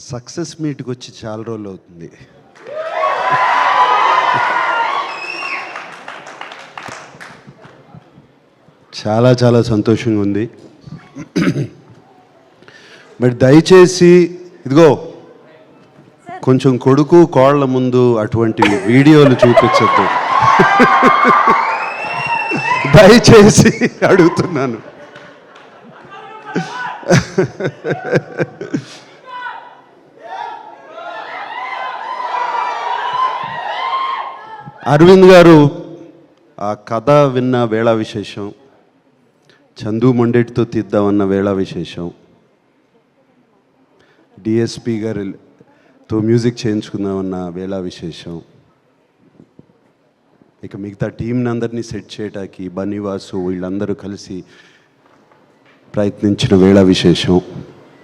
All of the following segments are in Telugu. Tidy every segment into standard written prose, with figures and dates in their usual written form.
సక్సెస్ మీట్కి వచ్చి చాలా రోజులు అవుతుంది. చాలా చాలా సంతోషంగా ఉంది. మరి దయచేసి ఇదిగో కొంచెం కొడుకు కోళ్ళ ముందు అటువంటి వీడియోలు చూపించద్దు. దయచేసి అడుగుతున్నాను. అరవింద్ గారు ఆ కథ విన్న వేళ విశేషం, చందు మొండెటితో తీద్దామన్న వేళ విశేషం, డిఎస్పి గారితో మ్యూజిక్ చేయించుకుందామన్న వేళ విశేషం, ఇక మిగతా టీంని అందరినీ సెట్ చేయడానికి బన్నీవాసు వీళ్ళందరూ కలిసి ప్రయత్నించిన వేళ విశేషం,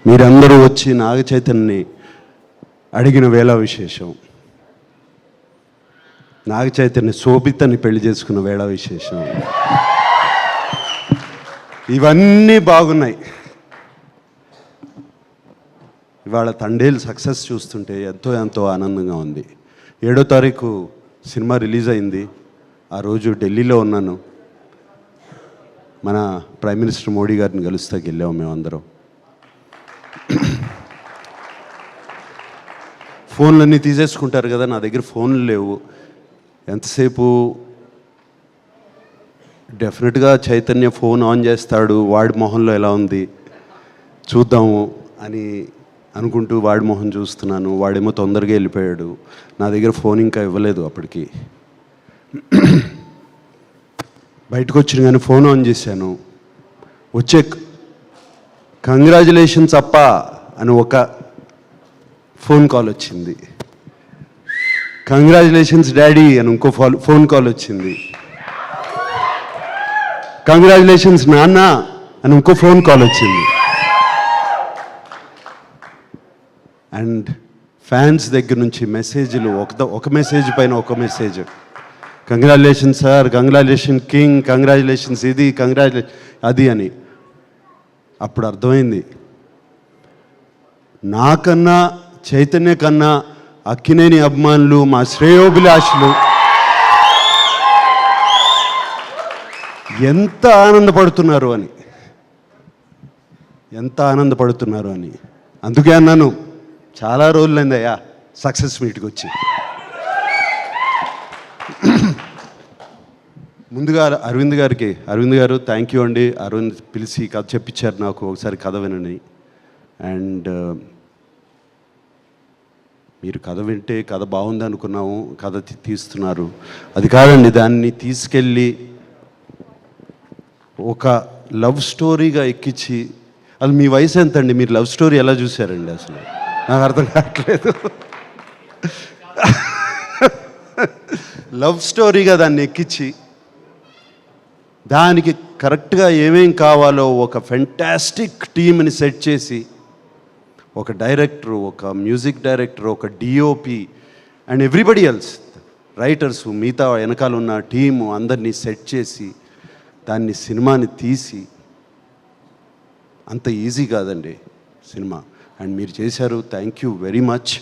మీరందరూ వచ్చి నాగ చైతన్యని అడిగిన వేళ విశేషం, నాగ చైతన్య శోభితని పెళ్లి చేసుకున్న వేళ విశేషం, ఇవన్నీ బాగున్నాయి. ఇవాళ తండేలు సక్సెస్ చూస్తుంటే ఎంతో ఎంతో ఆనందంగా ఉంది. 7వ తారీఖు సినిమా రిలీజ్ అయింది. ఆ రోజు ఢిల్లీలో ఉన్నాను. మన ప్రైమ్ మినిస్టర్ మోడీ గారిని కలుస్తాకి వెళ్ళాము మేమందరం. ఫోన్లన్నీ తీసేసుకుంటారు కదా, నా దగ్గర ఫోన్లు లేవు. ఎంతసేపు డెఫినెట్గా చైతన్య ఫోన్ ఆన్ చేస్తాడు, వాడి మొహంలో ఎలా ఉంది చూద్దాము అని అనుకుంటూ వాడి మొహం చూస్తున్నాను. వాడేమో తొందరగా వెళ్ళిపోయాడు. నా దగ్గర ఫోన్ ఇంకా ఇవ్వలేదు అప్పటికి. బయటకు వచ్చిన కానీ ఫోన్ ఆన్ చేశాను. వచ్చే కంగ్రాచులేషన్స్ అప్ప అని ఒక ఫోన్ కాల్ వచ్చింది. కంగ్రాచులేషన్స్ డాడీ అని ఇంకో ఫోన్ కాల్ వచ్చింది. కంగ్రాచులేషన్స్ నాన్న అని ఇంకో ఫోన్ కాల్ వచ్చింది. అండ్ ఫ్యాన్స్ దగ్గర నుంచి మెసేజ్లు, ఒక మెసేజ్ పైన ఒక message, congratulations sir, congratulation king, congratulations ఇది, కంగ్రాచులేషన్ అది అని. అప్పుడు అర్థమైంది, నాకన్నా చైతన్య కన్నా అక్కినేని అభిమానులు, మా శ్రేయోభిలాషులు ఎంత ఆనందపడుతున్నారు అని, ఎంత ఆనందపడుతున్నారు అని. అందుకే అన్నాను, చాలా రోజులైందయ్యా సక్సెస్ మీట్కి వచ్చి. ముందుగా అరవింద్ గారు థ్యాంక్ యూ అండి. అరవింద్ పిలిచి కథ చెప్పించారు నాకు, ఒకసారి కథ వినని. అండ్ మీరు కథ వింటే కథ బాగుంది అనుకున్నాము, కథ తీస్తున్నారు. అది కాదండి, దాన్ని తీసుకెళ్ళి ఒక లవ్ స్టోరీగా ఎక్కించి, అది మీ వయసు ఎంత అండి, మీరు లవ్ స్టోరీ ఎలా చూశారండి? అసలు నాకు అర్థం కావట్లేదు. లవ్ స్టోరీగా దాన్ని ఎక్కించి దానికి కరెక్ట్గా ఏమేం కావాలో ఒక ఫెంటాస్టిక్ టీమ్ని సెట్ చేసి, ఒక డైరెక్టరు, ఒక మ్యూజిక్ డైరెక్టర్, ఒక DOP and everybody else, writers, మిగతా వెనకాల ఉన్న టీము అందరినీ సెట్ చేసి దాన్ని సినిమాని తీసి, అంత ఈజీ కాదండి సినిమా. అండ్ మీరు చేశారు, థ్యాంక్ యూ వెరీ మచ్.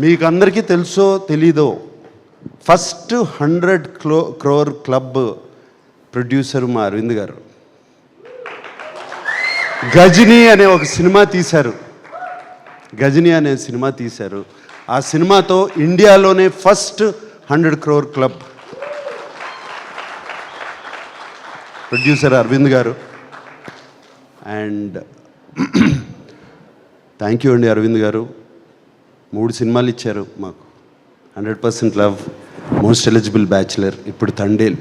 మీకు అందరికీ తెలుసో తెలీదో, ఫస్ట్ 100 crore క్లబ్ ప్రొడ్యూసర్ మా అరవింద్ గారు. గజనీ అనే ఒక సినిమా తీశారు. గజనీ అనే సినిమా తీశారు. ఆ సినిమాతో ఇండియాలోనే first 100 crore club producer Aravind garu. And thank you అండి అరవింద్ గారు. 3 సినిమాలు ఇచ్చారు మాకు, 100% లవ్, మోస్ట్ ఎలిజిబుల్ బ్యాచులర్, ఇప్పుడు తండేల్.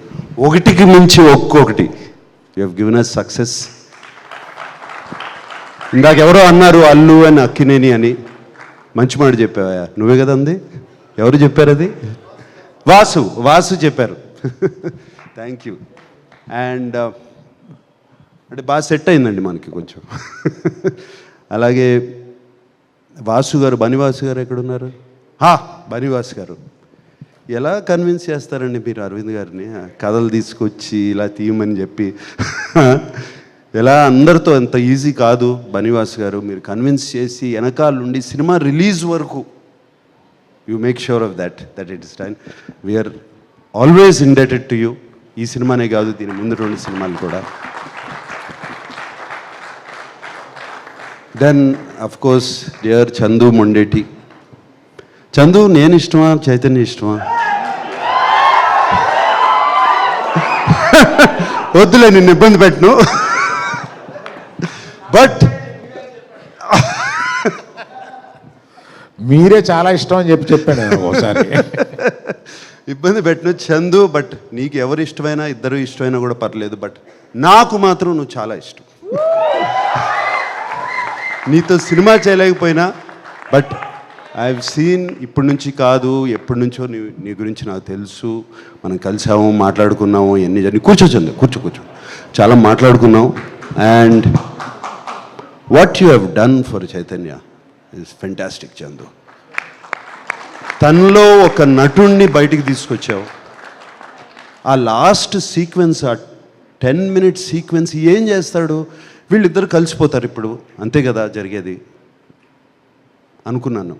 ఒకటికి మించి ఒక్కొక్కటి you have given us success. ఇందాక ఎవరో అన్నారు అల్లు అని అక్కినేని అని, మంచి మాట చెప్పావా? నువ్వే కదా అంది. ఎవరు చెప్పారు అది? వాసు చెప్పారు. Thank you. అండ్ అంటే బాగా సెట్ అయిందండి మనకి కొంచెం. అలాగే వాసు గారు, బనివాసు గారు ఎక్కడున్నారు? బనివాసు గారు. ఎలా కన్విన్స్ చేస్తారండి మీరు అరవింద్ గారిని? కథలు తీసుకొచ్చి ఇలా తీయమని చెప్పి ఎలా అందరితో ఎంత ఈజీ కాదు బనివాస్ గారు. మీరు కన్విన్స్ చేసి వెనకాల నుండి సినిమా రిలీజ్ వరకు you make sure of that it is done. We are always indebted to you. ఈ సినిమానే కాదు, దీని ముందు 2 సినిమాలు కూడా. Then of course dear Chandu Mondeti. Chandu నేను ఇష్టమా, చైతన్య ఇష్టమా? వద్దులే, నిన్ను ఇబ్బంది పెట్టను. బట్ మీరే చాలా ఇష్టం అని చెప్పాను ఒకసారి. ఇబ్బంది పెట్టను చందు. బట్ నీకు ఎవరు ఇష్టమైనా, ఇద్దరు ఇష్టమైనా కూడా పర్లేదు. బట్ నాకు మాత్రం నువ్వు చాలా ఇష్టం. నీతో సినిమా చేయలేకపోయినా బట్ ఐ హావ్ సీన్, ఇప్పటి నుంచి కాదు ఎప్పటి నుంచో నీ గురించి నాకు తెలుసు. మనం కలిసాము, మాట్లాడుకున్నాము, ఎన్ని జరిగి. కూర్చో కూర్చో చాలా మాట్లాడుకున్నాం. And what you have done for Chaitanya is fantastic Chandu. తనలో ఒక నటుణ్ణి బయటికి తీసుకొచ్చావు. ఆ లాస్ట్ సీక్వెన్స్, ఆ 10 minute సీక్వెన్స్ ఏం చేస్తాడు? వీళ్ళిద్దరు కలిసిపోతారు ఇప్పుడు, అంతే కదా జరిగేది అనుకున్నాను.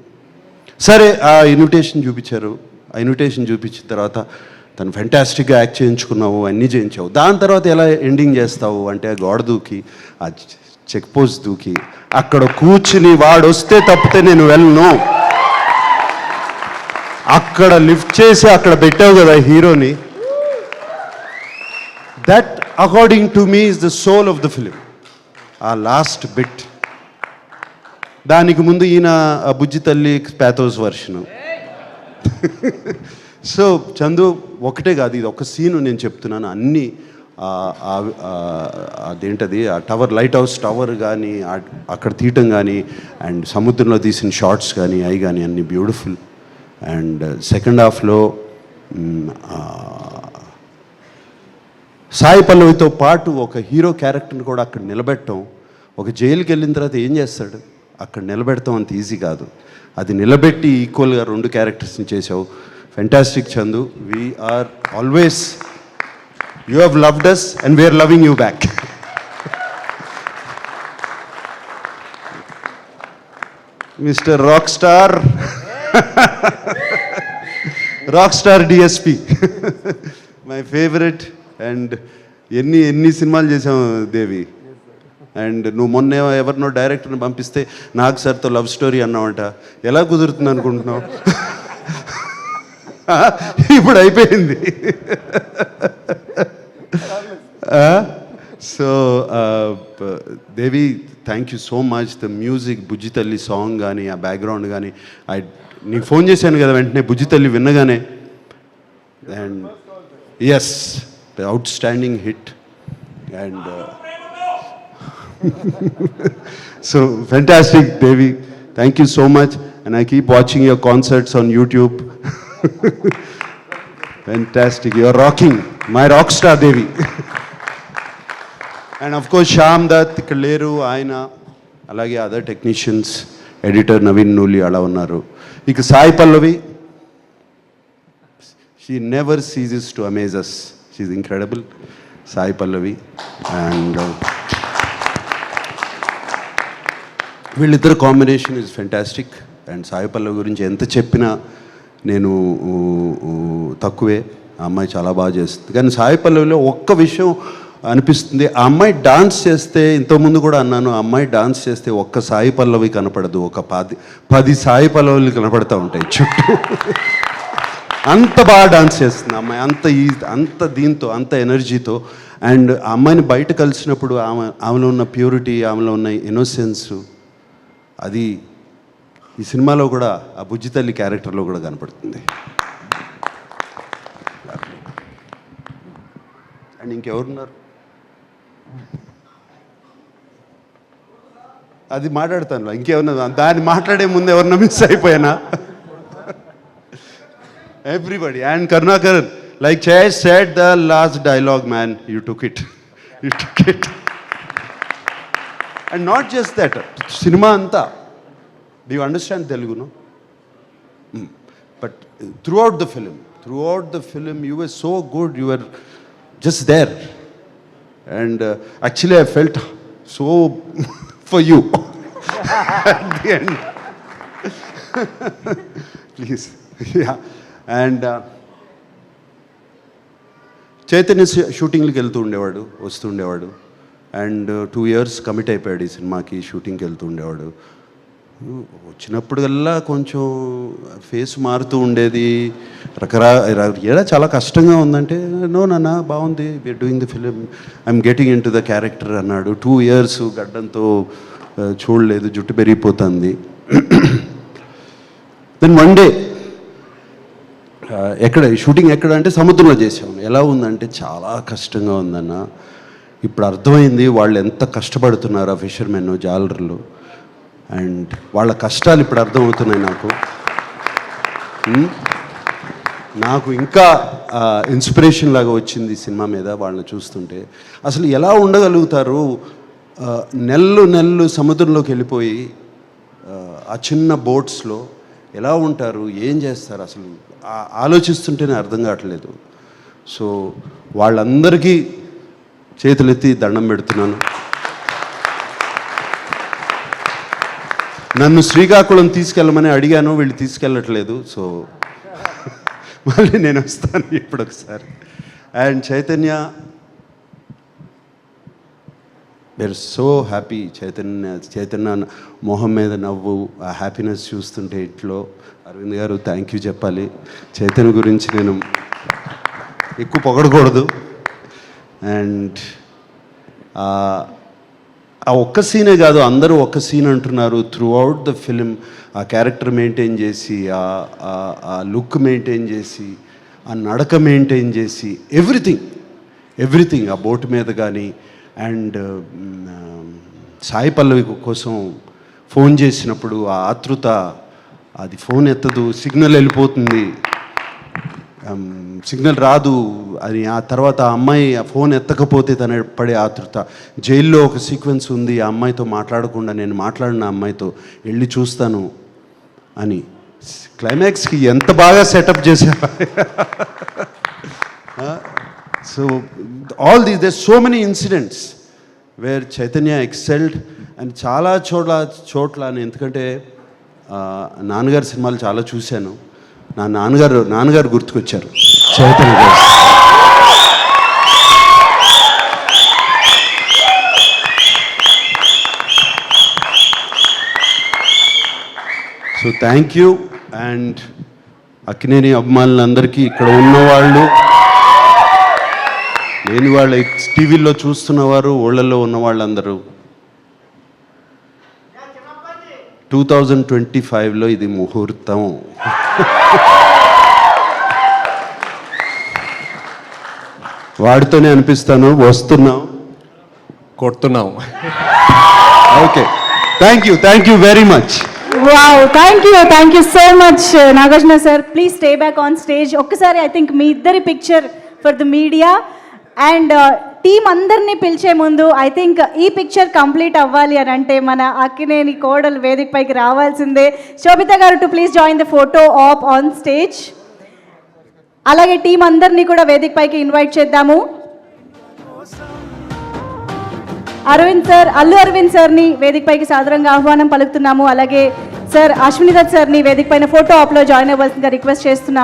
సరే, ఆ ఇన్విటేషన్ చూపించారు. ఆ ఇన్విటేషన్ చూపించిన తర్వాత తను ఫెంటాస్టిక్గా యాక్ట్ చేయించుకున్నావు, అన్నీ చేయించావు. దాని తర్వాత ఎలా ఎండింగ్ చేస్తావు అంటే, ఆ గోడ దూకి, ఆ చెక్ పోస్ట్ దూకి, అక్కడ కూర్చుని వాడు వస్తే తప్పితే నేను వెళ్ళను, అక్కడ లిఫ్ట్ చేసి అక్కడ పెట్టావు కదా హీరోని. That according to me is the soul of the film. ఆ లాస్ట్ బిట్. దానికి ముందు ఈయన బుజ్జి తల్లి ప్యాథోస్ వర్షను. సో చందు, ఒకటే కాదు, ఇది ఒక సీను నేను చెప్తున్నాను. అన్నీ అదేంటది, ఆ టవర్, లైట్ హౌస్ టవర్ కానీ, అక్కడ తీయటం కానీ, అండ్ సముద్రంలో తీసిన షార్ట్స్ కానీ, అవి కానీ అన్నీ బ్యూటిఫుల్. అండ్ సెకండ్ హాఫ్లో సాయి పల్లవితో పాటు ఒక హీరో క్యారెక్టర్ని కూడా అక్కడ నిలబెట్టడం. ఒక జైలుకి వెళ్ళిన తర్వాత ఏం చేస్తాడు, అక్కడ నిలబెడతాం అంత ఈజీ కాదు. అది నిలబెట్టి ఈక్వల్గా 2 క్యారెక్టర్స్ని చేసావు. Fantastic Chandu. We are always, you have loved us and we are loving you back. Mister rock star, rock star DSP, my favourite. And ఎన్ని సినిమాలు చేసాము దేవి. అండ్ నువ్వు మొన్న ఎవరినో డైరెక్టర్ని పంపిస్తే నాకు సార్తో లవ్ స్టోరీ అన్నావంట. ఎలా కుదురుతుంది అనుకుంటున్నావు? ఇప్పుడు అయిపోయింది. So Devi, thank you so much. The music, Bujji Thalli song కానీ, ఆ బ్యాక్గ్రౌండ్ కానీ, నీకు ఫోన్ చేశాను కదా వెంటనే బుజ్జి తల్లి విన్నగానే. And yes, the outstanding hit. And so fantastic Devi, thank you so much, and I keep watching your concerts on YouTube. Fantastic, you're rocking, my rock star Devi. And of course Shyam Dutt, Kaleru, Aina, alage other technicians, editor Naveen Nuli ala unnaru. Ika Sai Pallavi, she never ceases to amaze us. She's incredible, Sai Pallavi. And వీళ్ళిద్దరు combination is fantastic. And Sai Pallavi గురించి ఎంత చెప్పినా నేను తక్కువే. ఆ అమ్మాయి చాలా బాగా చేస్తుంది. కానీ సాయి పల్లవిలో ఒక్క విషయం అనిపిస్తుంది, ఆ అమ్మాయి డాన్స్ చేస్తే, ఇంతకుముందు కూడా అన్నాను, ఆ అమ్మాయి డాన్స్ చేస్తే ఒక్క సాయి పల్లవి కనపడదు, ఒక 10 సాయి పల్లవులు కనపడతా ఉంటాయి చుట్టూ. అంత బాగా డాన్స్ చేస్తుంది ఆ అమ్మాయి, అంత దీంతో, అంత ఎనర్జీతో. అండ్ ఆ అమ్మాయిని బయట కలిసినప్పుడు ఆమెలో ఉన్న ప్యూరిటీ, ఆమెలో ఉన్న ఇన్నోసెన్స్, అది ఈ సినిమాలో కూడా ఆ బుజ్జి తల్లి క్యారెక్టర్లో కూడా కనపడుతుంది. అండ్ ఇంకెవరున్నారు? అది మాట్లాడతాను, ఇంకేమన్నా దాన్ని మాట్లాడే ముందు ఎవరన్నా మిస్ అయిపోయానా? Everybody. And Karunakar, like Jay said the last dialogue, man, you took it. And not just that, cinema anta, do you understand Telugu, no? But throughout the film you were so good, you were just there. And actually I felt so for you at the end. Please. Yeah. And Chaitanya షూటింగ్కి వెళ్తూ ఉండేవాడు, వస్తూ ఉండేవాడు. అండ్ 2 years కమిట్ అయిపోయాడు ఈ సినిమాకి, షూటింగ్కి వెళ్తూ ఉండేవాడు. వచ్చినప్పుడల్లా కొంచెం ఫేస్ మారుతూ ఉండేది, ఎలా చాలా కష్టంగా ఉందంటే, నో నాన్న బాగుంది, we are doing the film, I'm getting into the character అన్నాడు. 2 years గడ్డంతో చూడలేదు, జుట్టు పెరిగిపోతుంది. దెన్ వన్ డే ఎక్కడ షూటింగ్ ఎక్కడ అంటే సముద్రంలో చేసాము. ఎలా ఉందంటే చాలా కష్టంగా ఉందన్న. ఇప్పుడు అర్థమైంది వాళ్ళు ఎంత కష్టపడుతున్నారు ఆ ఫిషర్మెన్, జాలర్లు. అండ్ వాళ్ళ కష్టాలు ఇప్పుడు అర్థమవుతున్నాయి నాకు ఇంకా ఇన్స్పిరేషన్ లాగా వచ్చింది సినిమా మీద వాళ్ళని చూస్తుంటే. అసలు ఎలా ఉండగలుగుతారు, నెలలు సముద్రంలోకి వెళ్ళిపోయి ఆ చిన్న బోట్స్లో ఎలా ఉంటారు, ఏం చేస్తారు, అసలు ఆలోచిస్తుంటేనే అర్థం కావట్లేదు. సో వాళ్ళందరికీ చేతులెత్తి దండం పెడుతున్నాను. నన్ను శ్రీకాకుళం తీసుకెళ్ళమని అడిగాను, వీళ్ళు తీసుకెళ్ళట్లేదు. సో మళ్ళీ నేను వస్తాను ఇప్పుడు ఒకసారి. And we are so happy. Chaitanya మొహం మీద నవ్వు, ఆ హ్యాపీనెస్ చూస్తుంటే ఇంట్లో. అరవింద్ గారు థ్యాంక్ యూ చెప్పాలి. చైతన్య గురించి నేను ఎక్కువ పొగడకూడదు. అండ్ ఆ ఒక్క సీనే కాదు, అందరూ ఒక్క సీన్ అంటున్నారు. త్రూ అవుట్ ద ఫిలిం ఆ క్యారెక్టర్ మెయింటైన్ చేసి, ఆ లుక్ మెయింటైన్ చేసి, ఆ నడక మెయింటైన్ చేసి, ఎవ్రీథింగ్ ఆ బోట్ మీద కానీ. అండ్ సాయి పల్లవి కోసం ఫోన్ చేసినప్పుడు ఆ ఆతృత, అది ఫోన్ ఎత్తదు, సిగ్నల్ వెళ్ళిపోతుంది, సిగ్నల్ రాదు అని. ఆ తర్వాత ఆ అమ్మాయి ఆ ఫోన్ ఎత్తకపోతే తన పడే ఆతృత. జైల్లో ఒక సీక్వెన్స్ ఉంది, ఆ అమ్మాయితో మాట్లాడకుండా నేను మాట్లాడిన అమ్మాయితో వెళ్ళి చూస్తాను అని. క్లైమాక్స్కి ఎంత బాగా సెటప్ చేశారు. So all these there so many incidents where Chaitanya excelled. And చాలా చోట్ల ఎందుకంటే నాన్నగారి సినిమాలు చాలా చూశాను. నా నాన్నగారు గుర్తుకొచ్చారు Chaitanya garu. So thank you. And Akkineni అభిమానులందరికీ, ఇక్కడ ఉన్నవాళ్ళు, లేని వాళ్ళు, టీవీల్లో చూస్తున్నవారు, ఊళ్ళల్లో ఉన్న వాళ్ళందరూ, 2025లో ఇది ముహూర్తం. వాడితోనే అనిపిస్తాను, వస్తున్నాం, కొడుతున్నాం. Okay, thank you very much. Wow, thank you so much, Nagarjuna sir. Please stay back on stage. ఒక్కసారి ఐ థింక్ మీ ఇద్దరి picture for the media. And team అందరినీ పిలిచే ముందు ఐ థింక్ ఈ పిక్చర్ కంప్లీట్ అవ్వాలి అని అంటే మన అక్కినేని కోడలు వేదిక పైకి రావాల్సిందే. శోభిత గారు to please join the photo op on stage. అలాగే టీం అందరినీ కూడా వేదిక పైకి ఇన్వైట్ చేద్దాము. అల్లు అరవింద్ సార్ని వేదిక పైకి సాదరంగా ఆహ్వానం పలుకుతున్నాము. అలాగే సార్ అశ్విని దత్ సార్ని వేదిక పైన ఫోటో ఆప్లో జాయిన్ అవ్వాల్సిందిగా రిక్వెస్ట్ చేస్తున్నాము.